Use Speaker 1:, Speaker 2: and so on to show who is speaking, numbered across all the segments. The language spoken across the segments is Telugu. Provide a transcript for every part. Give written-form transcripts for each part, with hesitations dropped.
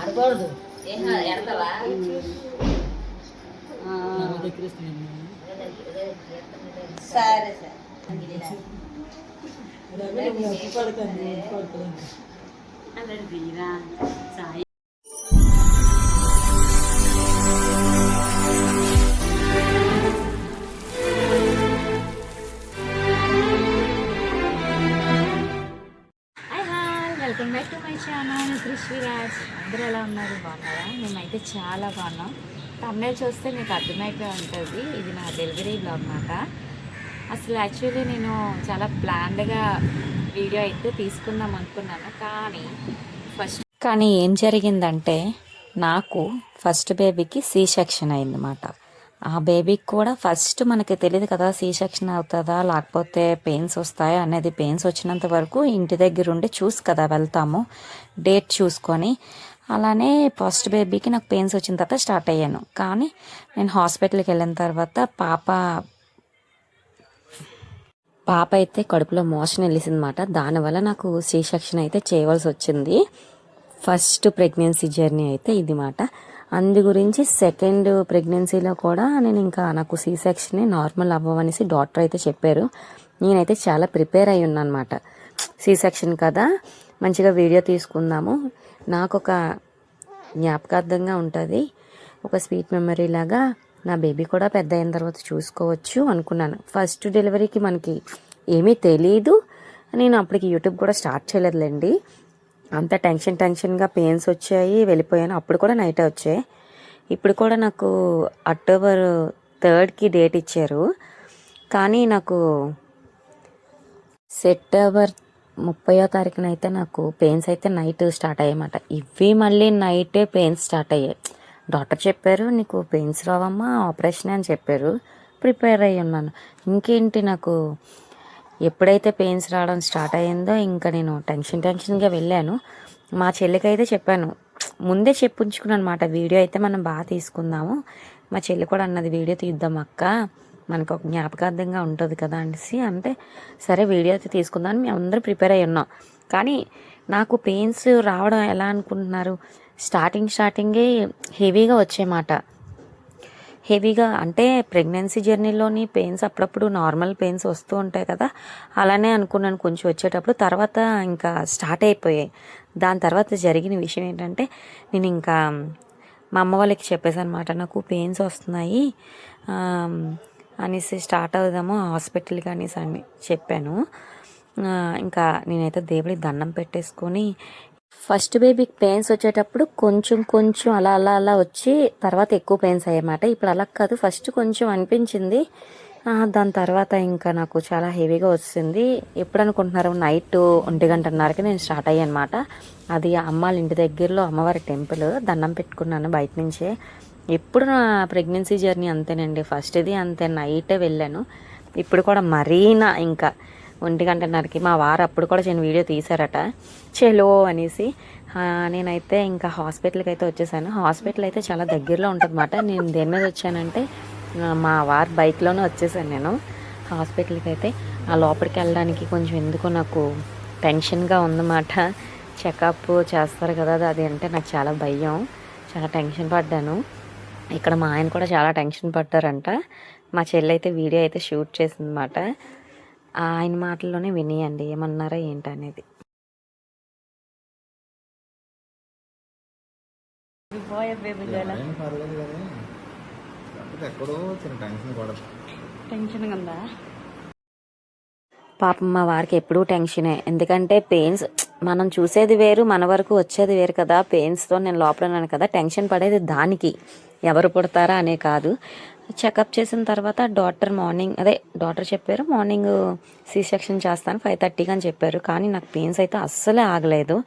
Speaker 1: ఆడకూడదు సరే సరే welcome back to my channel Krishnaraj. అందరూ ఎలా ఉన్నారు? బాగున్నారా? మేమైతే చాలా బాగున్నాం. తమిళ చూస్తే మీకు అర్థమైపోయి ఉంటుంది, ఇది నా డెలివరీ బ్లాగ్ అన్నమాట. అసలు యాక్చువల్లీ నేను చాలా ప్లాన్డ్గా వీడియో అయితే తీసుకుందాం అనుకున్నాను, కానీ ఏం జరిగిందంటే నాకు ఫస్ట్ బేబీకి సి సెక్షన్ అయిందన్నమాట. ఆ బేబీకి కూడా ఫస్ట్ మనకి తెలియదు కదా సి సెక్షన్ అవుతుందా లేకపోతే పెయిన్స్ వస్తాయా అనేది. పెయిన్స్ వచ్చినంత వరకు ఇంటి దగ్గర ఉండి చూసి కదా వెళ్తాము, డేట్ చూసుకొని. అలానే ఫస్ట్ బేబీకి నాకు పెయిన్స్ వచ్చిన తర్వాత స్టార్ట్ అయ్యాను. కానీ నేను హాస్పిటల్కి వెళ్ళిన తర్వాత పాప అయితే కడుపులో మోషన్ వెళ్ళిందన్నమాట. దానివల్ల నాకు సి సెక్షన్ అయితే చేయవలసి వచ్చింది. ఫస్ట్ ప్రెగ్నెన్సీ జర్నీ అయితే ఇది మాట. అందు గురించి సెకండ్ ప్రెగ్నెన్సీలో కూడా నేను ఇంకా నాకు సి సెక్షన్ నార్మల్ అవ్వవనేసి డాక్టర్ అయితే చెప్పారు. నేనైతే చాలా ప్రిపేర్ అయి ఉన్నాను అనమాట. సి సెక్షన్ కదా, మంచిగా వీడియో తీసుకుందాము, నాకు ఒక జ్ఞాపకార్థంగా ఉంటుంది, ఒక స్వీట్ మెమరీ లాగా నా బేబీ కూడా పెద్ద అయిన తర్వాత చూసుకోవచ్చు అనుకున్నాను. ఫస్ట్ డెలివరీకి మనకి ఏమీ తెలీదు, నేను అప్పటికి యూట్యూబ్ కూడా స్టార్ట్ చేయలేదులేండి. అంత టెన్షన్గా పెయిన్స్ వచ్చాయి, వెళ్ళిపోయాను. అప్పుడు కూడా నైటే వచ్చాయి. ఇప్పుడు కూడా నాకు అక్టోబర్ 3కి డేట్ ఇచ్చారు, కానీ నాకు సెప్టెంబర్ 30వ తారీఖున అయితే నాకు పెయిన్స్ అయితే నైట్ స్టార్ట్ అయ్యాయన్నమాట. ఇవి మళ్ళీ నైటే పెయిన్స్ స్టార్ట్ అయ్యాయి. డాక్టర్ చెప్పారు నీకు పెయిన్స్ రావమ్మా, ఆపరేషన్ అని చెప్పారు. ప్రిపేర్ అయ్యి ఉన్నాను. ఇంకేంటి, నాకు ఎప్పుడైతే పెయిన్స్ రావడం స్టార్ట్ అయ్యిందో ఇంకా నేను టెన్షన్గా వెళ్ళాను. మా చెల్లికి అయితే చెప్పాను, ముందే చెప్పుంచుకున్నాను అనమాట, వీడియో అయితే మనం బాగా తీసుకుందాము. మా చెల్లి కూడా అన్నది వీడియో తీద్దాం అక్క, మనకు ఒక జ్ఞాపకార్థంగా ఉంటుంది కదా అనేసి. అంటే సరే వీడియో అయితే తీసుకుందామని మేము అందరూ ప్రిపేర్ అయ్యి ఉన్నాం. కానీ నాకు పెయిన్స్ రావడం ఎలా అనుకుంటున్నారు, స్టార్టింగే హెవీగా వచ్చేమాట. హెవీగా అంటే ప్రెగ్నెన్సీ జర్నీలోని పెయిన్స్ అప్పుడప్పుడు నార్మల్ పెయిన్స్ వస్తూ ఉంటాయి కదా, అలానే అనుకున్నాను కొంచెం వచ్చేటప్పుడు. తర్వాత ఇంకా స్టార్ట్ అయిపోయాయి. దాని తర్వాత జరిగిన విషయం ఏంటంటే, నేను ఇంకా మా అమ్మ వాళ్ళకి చెప్పేసాను అనమాట, నాకు పెయిన్స్ వస్తున్నాయి అనేసి స్టార్ట్ అవుదాము హాస్పిటల్కి అనేసి అని చెప్పాను. ఇంకా నేనైతే దేవుడికి దండం పెట్టేసుకొని, ఫస్ట్ బేబీకి పెయిన్స్ వచ్చేటప్పుడు కొంచెం అలా వచ్చి తర్వాత ఎక్కువ పెయిన్స్ అయ్యామాట. ఇప్పుడు అలా కాదు, ఫస్ట్ కొంచెం అనిపించింది, దాని తర్వాత ఇంకా నాకు చాలా హెవీగా వచ్చింది. ఎప్పుడు అనుకుంటున్నారు, నైట్ 1:30కి నేను స్టార్ట్ అయ్యాను అనమాట. అది అమ్మాళ్ళ ఇంటి దగ్గరలో అమ్మవారి టెంపుల్, దండం పెట్టుకున్నాను బయట నుంచే. ఎప్పుడు నా ప్రెగ్నెన్సీ జర్నీ అంతేనండి, ఫస్ట్ది అంతే, నైటే వెళ్ళాను. ఇప్పుడు కూడా మరీనా ఇంకా 1:30కి మా వారు అప్పుడు కూడా నేను వీడియో తీశారట చెలో అనేసి. నేనైతే ఇంకా హాస్పిటల్కి అయితే వచ్చేసాను. హాస్పిటల్ అయితే చాలా దగ్గరలో ఉంటుంది అన్నమాట. నేను దేని మీద వచ్చానంటే మా వారు బైక్లోనే వచ్చేసాను నేను హాస్పిటల్కి అయితే. ఆ లోపలికి వెళ్ళడానికి కొంచెం ఎందుకో నాకు టెన్షన్గా ఉందన్నమాట. చెకప్ చేస్తారు కదా, అది అంటే నాకు చాలా భయం, చాలా టెన్షన్ పడ్డాను. ఇక్కడ మా ఆయన కూడా చాలా టెన్షన్ పడ్డారంట. మా చెల్లి అయితే వీడియో అయితే షూట్ చేసిందన్నమాట. ఆయన మాటల్లోనే వినియండి ఏమన్నారా ఏంటనేది. టెన్షన్ ఉందా పాపం, మా వారికి ఎప్పుడూ టెన్షనే. ఎందుకంటే పెయిన్స్ మనం చూసేది వేరు, మన వరకు వచ్చేది వేరు కదా. పెయిన్స్తో నేను లోపల ఉన్నాను కదా, టెన్షన్ పడేది దానికి, ఎవరు పుడతారా అనే కాదు. చెకప్ చేసిన తర్వాత డాక్టర్ చెప్పారు మార్నింగ్ సి సెక్షన్ చేస్తాను 5:30కి అని చెప్పారు. కానీ నాకు పెయిన్స్ అయితే అస్సలే ఆగలేదు.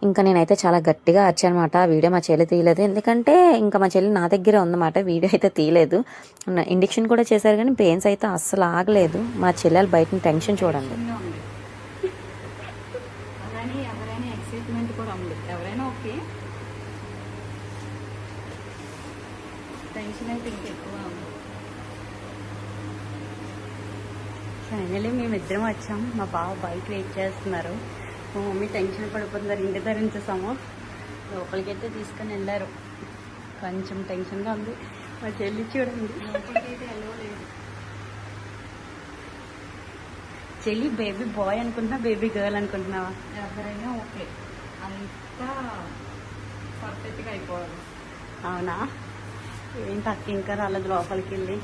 Speaker 1: ఇంకా నేనైతే చాలా గట్టిగా వచ్చానమాట. వీడియో మా చెల్లి తీయలేదు, ఎందుకంటే ఇంకా మా చెల్లి నా దగ్గరే ఉందన్నమాట. వీడియో అయితే తీయలేదు. ఇంజెక్షన్ కూడా చేశారు కానీ పెయిన్స్ అయితే అస్సలు ఆగలేదు. మా చెల్లెలు బయట టెన్షన్ చూడండి. టెన్షన్ అయితే ఇంకెక్కువ.
Speaker 2: ఫైనలీ మేమిద్దరం వచ్చాం. మా బావ బైక్ వెయిట్ చేస్తున్నారు. మా మమ్మీ టెన్షన్ పడిపోతున్నారు. ఇంటి ధరించేసాము. లోపలికైతే తీసుకొని వెళ్ళారు. కొంచెం టెన్షన్గా ఉంది. మా చెల్లి చూడండి. చెల్లి బేబీ బాయ్ అనుకుంటున్నా, బేబీ గర్ల్ అనుకుంటున్నావా?
Speaker 3: ఎవరైనా ఓకే, అంతా పర్ఫెక్ట్గా అయిపోవాలి.
Speaker 2: అవునా? ఏంటి అక్క ఇంకా రాలేదు లోపలికి వెళ్ళి?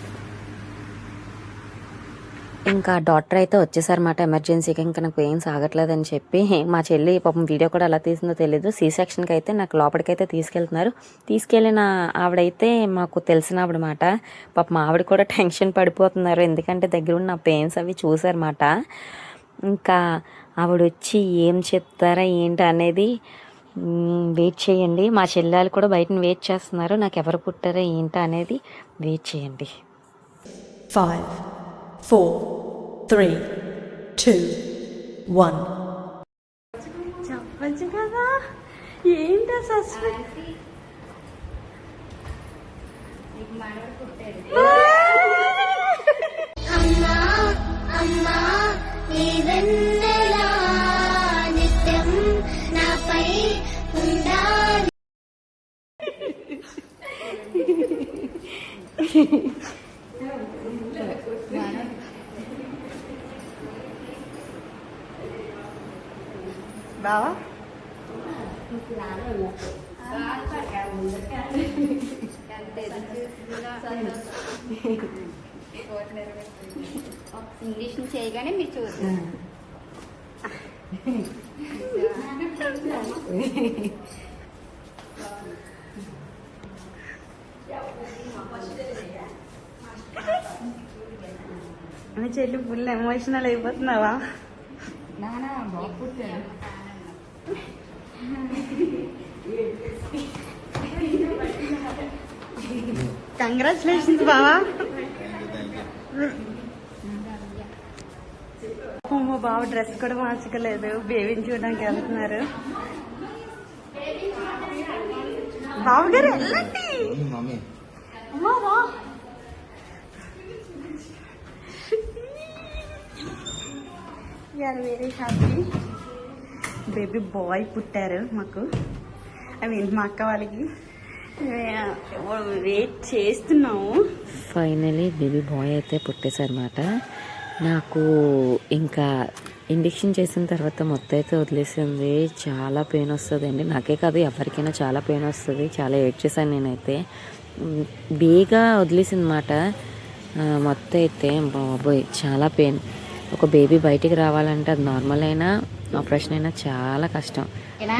Speaker 1: ఇంకా డాక్టర్ అయితే వచ్చేసారన్నమాట ఎమర్జెన్సీగా. ఇంకా నాకు పెయిన్స్ ఆగట్లేదని చెప్పి మా చెల్లి పాపం వీడియో కూడా ఎలా తీసిందో తెలీదు. సి సెక్షన్కి అయితే నాకు లోపలికైతే తీసుకెళ్తున్నారు. తీసుకెళ్ళిన ఆవిడైతే మాకు తెలిసిన ఆవిడమాట. పాపం ఆవిడ కూడా టెన్షన్ పడిపోతున్నారు, ఎందుకంటే దగ్గర ఉన్న పెయిన్స్ అవి చూసారన్నమాట. ఇంకా ఆవిడ వచ్చి ఏం చెప్తారా ఏంటి అనేది వెయిట్ చేయండి. మా చెల్లెలు కూడా బయటని వెయిట్ చేస్తున్నారు. నాకు ఎవరు పుట్టారా ఏంటి అనేది వెయిట్ చేయండి.
Speaker 4: 5, 4, 3, 2, 1.
Speaker 2: చెప్పచ్చు కదా, ఏంటి సస్పెన్స్?
Speaker 5: అమ్మా అమ్మా నీ వెన్నెలా నిత్యం నాపై ఉండాలి.
Speaker 2: బావా
Speaker 3: ఇంగ్లీష్ చేయగానే మీరు చూస్తారు.
Speaker 2: మీ చెల్లి ఫుల్ ఎమోషనల్ అయిపోతున్నావా?
Speaker 3: నానా బాబు పుట్టాడు.
Speaker 2: కంగ్రాచులేషన్స్ బావా. మా బావ డ్రెస్ కూడా మార్చుకోలేదు, బేబీని చూడడానికి వెళ్తున్నారు. బావగారు వెళ్ళండి. Very happy. బేబీ బాయ్ పుట్టారు మాకు. అవి మా అక్క వాళ్ళకి వెయిట్ చేస్తున్నాము.
Speaker 1: ఫైనలీ బేబీ బాయ్ అయితే పుట్టేశారన్నమాట. నాకు ఇంకా ఇంజెక్షన్ చేసిన తర్వాత మొత్తం అయితే వదిలేసింది. చాలా పెయిన్ వస్తుందండి, నాకే కాదు ఎవరికైనా చాలా పెయిన్ వస్తుంది. చాలా ఏడ్చేసాను నేనైతే. బేగా వదిలేసింది అన్నమాట మొత్తం అయితే. బాబోయ్ చాలా పెయిన్. ఒక బేబీ బయటికి రావాలంటే అది నార్మల్ అయినా ఆపరేషన్ అయినా చాలా కష్టం.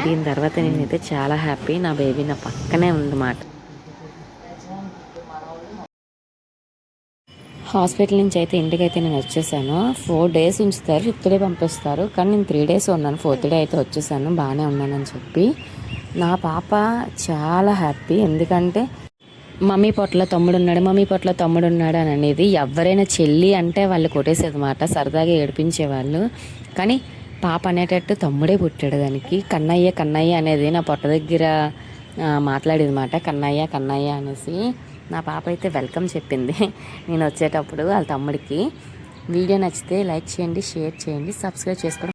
Speaker 1: దీని తర్వాత నేనైతే చాలా హ్యాపీ. నా బేబీ నా పక్కనే ఉందన్నమాట. హాస్పిటల్ నుంచి అయితే ఇంటికైతే నేను వచ్చేసాను. 4 days ఉంచుతారు, 5th day పంపిస్తారు. కానీ నేను 3 days ఉన్నాను. 4th day అయితే వచ్చేసాను, బాగానే ఉన్నానని చెప్పి. నా పాప చాలా హ్యాపీ, ఎందుకంటే మమ్మీ పొట్టలో తమ్ముడు ఉన్నాడు, మమ్మీ పొట్టలో తమ్ముడు ఉన్నాడు అని అనేది. ఎవరైనా చెల్లి అంటే వాళ్ళు కొట్టేసేది మాట, సరదాగా ఏడిపించేవాళ్ళు. కానీ పాప అనేటట్టు తమ్ముడే పుట్టాడు దానికి. కన్నయ్య కన్నయ్య అనేది నా పొట్ట దగ్గర మాట్లాడేది మాట, కన్నయ్య కన్నయ్య అనేసి. నా పాప అయితే వెల్కమ్ చెప్పింది నేను వచ్చేటప్పుడు వాళ్ళ తమ్ముడికి. వీడియో నచ్చితే లైక్ చేయండి, షేర్ చేయండి, సబ్స్క్రైబ్ చేసుకోండి.